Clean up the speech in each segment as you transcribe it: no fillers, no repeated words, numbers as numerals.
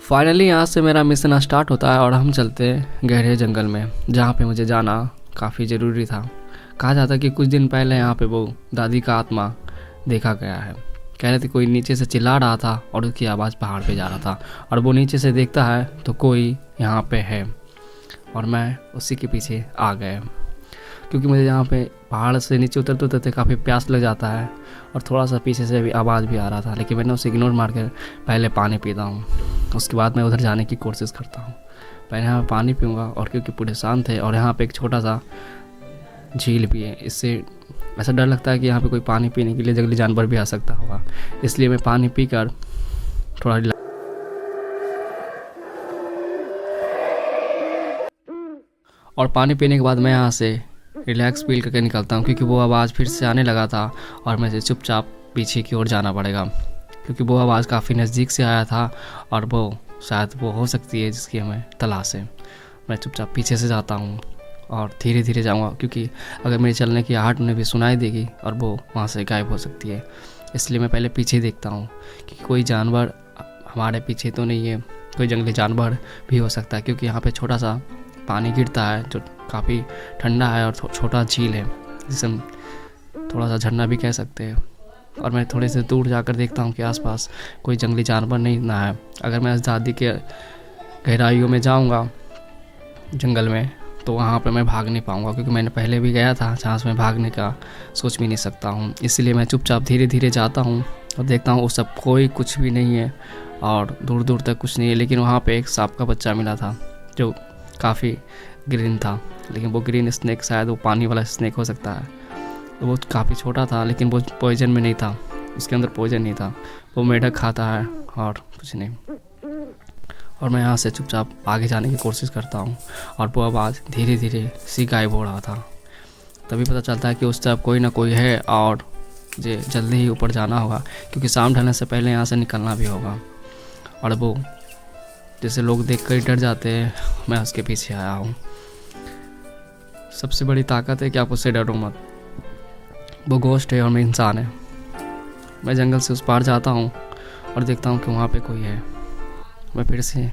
Finally यहाँ से मेरा मिशन स्टार्ट होता है और हम चलते हैं गहरे जंगल में, जहाँ पे मुझे जाना काफ़ी ज़रूरी था। कहा जाता है कि कुछ दिन पहले यहाँ पे वो दादी का आत्मा देखा गया है। कह रहे थे कोई नीचे से चिल्ला रहा था और उसकी आवाज़ पहाड़ पे जा रहा था, और वो नीचे से देखता है तो कोई यहाँ पे है, और मैं उसी के पीछे आ गए। क्योंकि मुझे यहाँ पे पहाड़ से नीचे उतरते उतरते काफ़ी प्यास लग जाता है, और थोड़ा सा पीछे से भी आवाज़ भी आ रहा था, लेकिन मैंने उसे इग्नोर मार कर पहले पानी पीता हूँ। उसके बाद मैं उधर जाने की कोशिश करता हूँ। पहले यहाँ पे पानी पीऊँगा, और क्योंकि पूरे शांत है और यहाँ पे एक छोटा सा झील भी है, इससे ऐसा डर लगता है कि यहाँ पे कोई पानी पीने के लिए जंगली जानवर भी आ सकता होगा। इसलिए मैं पानी पीकर थोड़ा और पानी पीने के बाद मैं यहाँ से रिलैक्स फील करके निकलता हूँ, क्योंकि वो आवाज़ फिर से आने लगा था और मुझे चुपचाप पीछे की ओर जाना पड़ेगा, क्योंकि वो आवाज़ काफ़ी नज़दीक से आया था और वो शायद वो हो सकती है जिसकी हमें तलाश है। मैं चुपचाप पीछे से जाता हूँ और धीरे धीरे जाऊँगा, क्योंकि अगर मेरे चलने की आहट उन्हें भी सुनाई देगी और वो वहाँ से गायब हो सकती है। इसलिए मैं पहले पीछे देखता हूँ कि कोई जानवर हमारे पीछे तो नहीं है। कोई जंगली जानवर भी हो सकता है, क्योंकि यहाँ पे छोटा सा पानी गिरता है जो काफ़ी ठंडा है, और छोटा झील है जिसे हम थोड़ा सा झरना भी कह सकते हैं। और मैं थोड़े से दूर जाकर देखता हूँ कि आसपास कोई जंगली जानवर नहीं ना है। अगर मैं इस दादी के गहराइयों में जाऊँगा जंगल में, तो वहाँ पर मैं भाग नहीं पाऊँगा, क्योंकि मैंने पहले भी गया था जहाँ से मैं भागने का सोच भी नहीं सकता हूँ। इसलिए मैं चुपचाप धीरे धीरे जाता हूँ और देखता हूँ वो सब कोई कुछ भी नहीं है, और दूर दूर तक कुछ नहीं है। लेकिन वहाँ पे एक सांप का बच्चा मिला था जो काफ़ी ग्रीन था, लेकिन वो ग्रीन स्नेक शायद वो पानी वाला स्नेक हो सकता है। वो काफ़ी छोटा था, लेकिन वो पॉइजन में नहीं था, उसके अंदर पॉइजन नहीं था। वो मेढक खाता है और कुछ नहीं। और मैं यहाँ से चुपचाप आगे जाने की कोशिश करता हूँ, और वो आवाज़ धीरे धीरे सी गायब हो रहा था। तभी पता चलता है कि उस तरफ कोई ना कोई है और मुझे जल्दी ही ऊपर जाना होगा, क्योंकि शाम ढलने से पहले यहाँ से निकलना भी होगा। और वो जैसे लोग देख कर डर जाते हैं, मैं उसके पीछे आया हूँ। सबसे बड़ी ताकत है कि आप उससे डरो मत। वो गोश्त है और मैं इंसान है। मैं जंगल से उस पार जाता हूँ और देखता हूँ कि वहाँ पे कोई है। मैं फिर से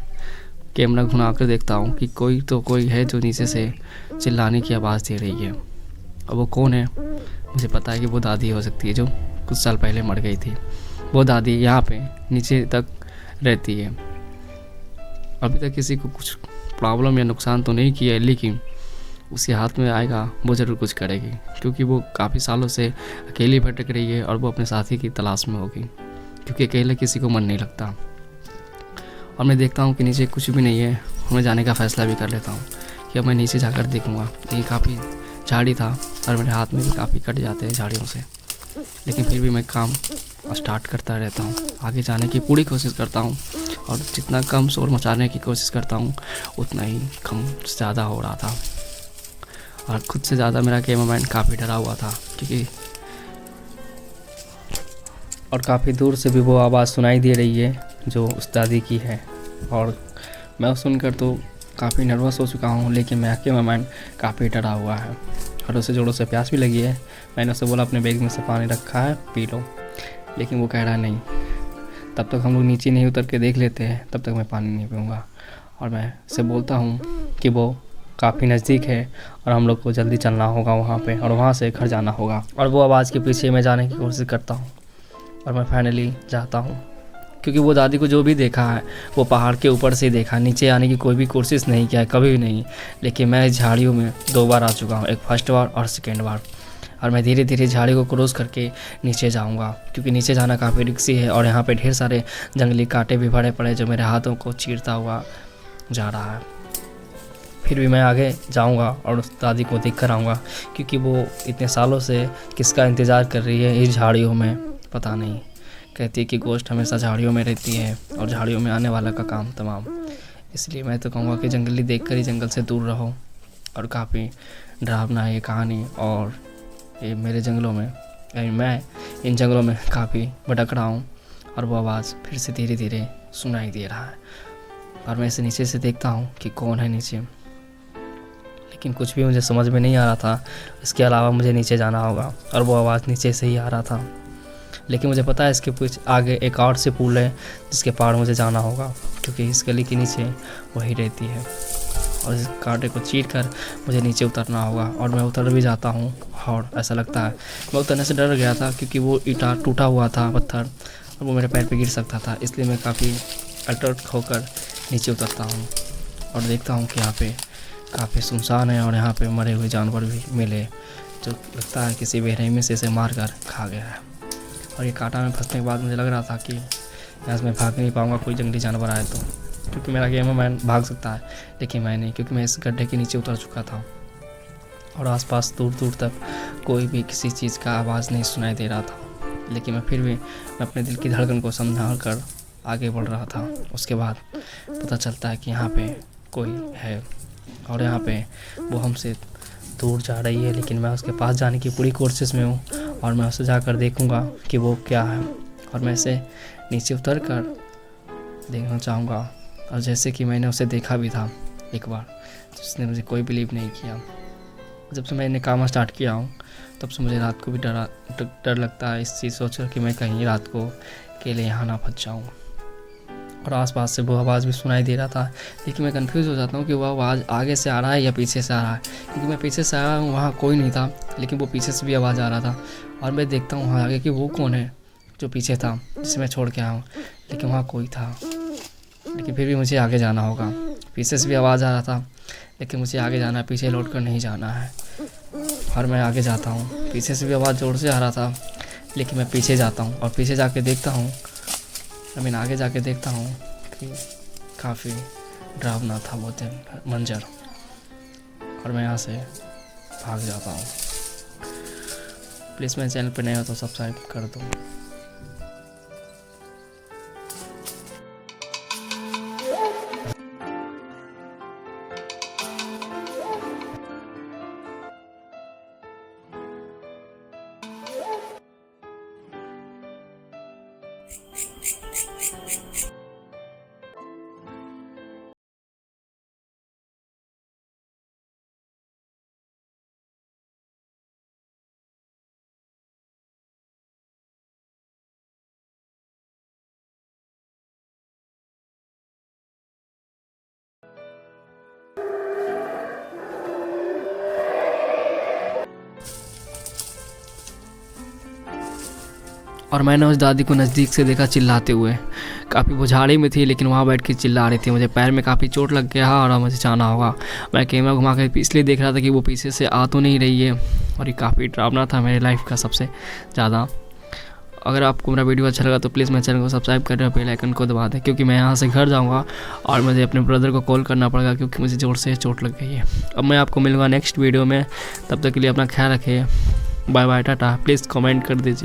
कैमरा घुमा कर देखता हूँ कि कोई तो कोई है जो नीचे से चिल्लाने की आवाज़ दे रही है। और वो कौन है? मुझे पता है कि वो दादी हो सकती है जो कुछ साल पहले मर गई थी। वो दादी यहाँ पे नीचे तक रहती है। अभी तक किसी को कुछ प्रॉब्लम या नुकसान तो नहीं किया है, लेकिन उसके हाथ में आएगा वो ज़रूर कुछ करेगी, क्योंकि वो काफ़ी सालों से अकेली भटक रही है और वो अपने साथी की तलाश में होगी, क्योंकि अकेले किसी को मन नहीं लगता। और मैं देखता हूँ कि नीचे कुछ भी नहीं है। मैं जाने का फ़ैसला भी कर लेता हूँ कि अब मैं नीचे जाकर देखूँगा। ये काफ़ी झाड़ी था और मेरे हाथ में भी काफ़ी कट जाते हैं झाड़ियों से, लेकिन फिर भी मैं काम स्टार्ट करता रहता हूँ। आगे जाने की पूरी कोशिश करता हूँ, और जितना कम शोर मचाने की कोशिश करता हूँ उतना ही कम ज़्यादा हो रहा था। और खुद से ज़्यादा मेरा कैमरामैन काफ़ी डरा हुआ था, क्योंकि और काफ़ी दूर से भी वो आवाज़ सुनाई दे रही है जो उस दादी की है। और मैं सुनकर तो काफ़ी नर्वस हो चुका हूँ, लेकिन मेरा कैमरामैन काफ़ी डरा हुआ है और उसे जोरों से प्यास भी लगी है। मैंने उसे बोला अपने बैग में से पानी रखा है, पी लो, लेकिन वो कह रहा नहीं, तब तक हम लोग नीचे नहीं उतर के देख लेते हैं, तब तक मैं पानी नहीं पीऊँगा। और मैं उसे बोलता हूँ कि वो काफ़ी नज़दीक है और हम लोग को जल्दी चलना होगा वहाँ पे, और वहाँ से घर जाना होगा। और वो आवाज़ के पीछे मैं जाने की कोशिश करता हूँ, और मैं फाइनली जाता हूँ, क्योंकि वो दादी को जो भी देखा है वो पहाड़ के ऊपर से देखा, नीचे आने की कोई भी कोशिश नहीं किया है, कभी भी नहीं। लेकिन मैं इस झाड़ियों में 2 बार आ चुका हूँ, एक फर्स्ट बार और सेकेंड बार। और मैं धीरे धीरे झाड़ी को क्रॉस करके नीचे जाऊँगा, क्योंकि नीचे जाना काफ़ी रिस्की है और यहाँ पे ढेर सारे जंगली कांटे भी भरे पड़े जो मेरे हाथों को चीरता हुआ जा रहा है। फिर भी मैं आगे जाऊंगा और उस दादी को देख कर आऊँगा, क्योंकि वो इतने सालों से किसका इंतज़ार कर रही है इस झाड़ियों में पता नहीं। कहती है कि गोश्त हमेशा झाड़ियों में रहती है और झाड़ियों में आने वाला का काम तमाम। इसलिए मैं तो कहूँगा कि जंगली देख कर ही जंगल से दूर रहो। और काफ़ी डरावना है ये कहानी, और ये मेरे जंगलों में, यानी मैं इन जंगलों में काफ़ी भटक रहा हूँ। और वो आवाज़ फिर से धीरे धीरे सुनाई दे रहा है, और मैं इसे नीचे से देखता हूँ कि कौन है नीचे, लेकिन कुछ भी मुझे समझ में नहीं आ रहा था। इसके अलावा मुझे नीचे जाना होगा और वो आवाज़ नीचे से ही आ रहा था, लेकिन मुझे पता है इसके कुछ आगे एक और से पुल है जिसके पार मुझे जाना होगा, क्योंकि इस गली के नीचे वही रहती है। और इस कांटे को चीर कर मुझे नीचे उतरना होगा और मैं उतर भी जाता हूँ। और ऐसा लगता है मैं उतरने से डर गया था, क्योंकि वो ईंटा टूटा हुआ था पत्थर और वो मेरे पैर पे गिर सकता था, इसलिए मैं काफ़ी अलर्ट होकर नीचे उतरता हूँ और देखता हूँ कि यहाँ पे काफ़ी सुनसान है और यहाँ पे मरे हुए जानवर भी मिले, जो लगता है किसी बेरहमी से इसे मार कर खा गया है। और ये कांटा में फंसने के बाद मुझे लग रहा था कि यहाँ से मैं भाग नहीं पाऊँगा, कोई जंगली जानवर आए तो, क्योंकि मेरा गेम है मैं भाग सकता है, लेकिन मैं नहीं, क्योंकि मैं इस गड्ढे के नीचे उतर चुका था और आसपास दूर दूर तक कोई भी किसी चीज़ का आवाज़ नहीं सुनाई दे रहा था। लेकिन मैं फिर भी मैं अपने दिल की धड़कन को संभाल कर आगे बढ़ रहा था। उसके बाद पता चलता है कि यहाँ पे कोई है और यहाँ पे वो हमसे दूर जा रही है, लेकिन मैं उसके पास जाने की पूरी कोशिश में हूँ और मैं उसे जाकर देखूँगा कि वो क्या है। और मैं इसे नीचे उतर कर देखना चाहूँगा। और जैसे कि मैंने उसे देखा भी था एक बार, जिसने मुझे कोई बिलीव नहीं किया। जब से मैंने काम स्टार्ट किया हूँ तब से मुझे रात को भी डर लगता है, इस चीज़ सोच कर कि मैं कहीं रात को अकेले यहाँ ना फंस जाऊँ। और आसपास से वो आवाज़ भी सुनाई दे रहा था, लेकिन मैं कंफ्यूज हो जाता हूँ कि वो आवाज़ आगे से आ रहा है या पीछे से आ रहा है, क्योंकि मैं पीछे से आया हूँ, वहाँ कोई नहीं था, लेकिन वो पीछे से भी आवाज़ आ रहा था। और मैं देखता हूँ वहाँ आगे कि वो कौन है जो पीछे था, जिसे मैं छोड़ के आया हूँ, लेकिन वहाँ कोई था। लेकिन फिर भी मुझे आगे जाना होगा। पीछे से भी आवाज़ आ रहा था, लेकिन मुझे आगे जाना है, पीछे लौट कर नहीं जाना है। और मैं आगे जाता हूँ। पीछे से भी आवाज़ जोर से आ रहा था, लेकिन मैं पीछे जाता हूँ और पीछे जाके देखता हूँ, आगे जाके देखता हूँ कि काफ़ी डरावना था वो मंजर, और मैं यहाँ से भाग जाता हूँ। प्लीज़ मेरे चैनल पर नए हो तो सब्सक्राइब कर दो। और मैंने उस दादी को नज़दीक से देखा चिल्लाते हुए। काफ़ी वो झाड़ी में थी, लेकिन वहाँ बैठ के चिल्ला रही थी। मुझे पैर में काफ़ी चोट लग गया और मुझे जाना होगा। मैं कैमरा घुमा कर इसलिए देख रहा था कि वो पीछे से आ तो नहीं रही है, और ये काफ़ी डरावना था मेरे लाइफ का सबसे ज़्यादा। अगर आपको मेरा वीडियो अच्छा लगा तो प्लीज़ मेरे चैनल को सब्सक्राइब करें और बेल आइकन को दबा दें, क्योंकि मैं यहाँ से घर जाऊँगा और मुझे अपने ब्रदर को कॉल करना पड़ेगा, क्योंकि मुझे जोर से चोट लग गई है। अब मैं आपको मिलूँगा नेक्स्ट वीडियो में, तब तक के लिए अपना ख्याल रखिए। Bye bye, tata. Please comment कर दीजिए।